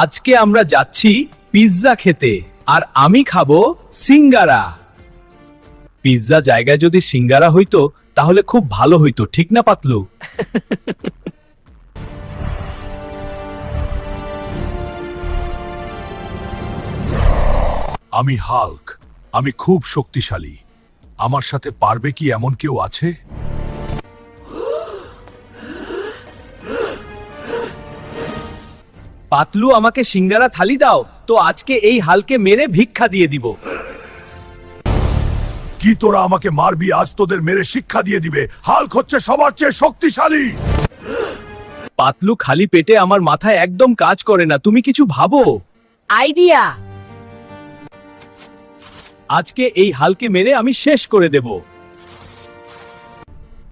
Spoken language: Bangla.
আজকে আমরা যাচ্ছি পিৎজা খেতে, আর আমি খাবো সিঙ্গারা। পিৎজা জায়গায় যদি সিঙ্গারা হইতো তাহলে খুব ভালো হইতো, ঠিক না পাতলু? আমি হাল্ক, আমি খুব শক্তিশালী। আমার সাথে পারবে কি এমন কেউ আছে? পাতলু, আমাকে সিঙ্গারা থালি দাও তো আজকে এই হালকে মেরে ভিক্ষা দিয়ে দিব। কি তোরা আমাকে মারবি? আজ তোদের মেরে শিক্ষা দিয়ে দিবে। হাল্ক হচ্ছে সবার চেয়ে শক্তিশালী। পাতলু, খালি পেটে আমার মাথায় একদম কাজ করে না, তুমি কিছু ভাবো। আইডিয়া। আজকে এই হালকে মেরে আমি শেষ করে দেব।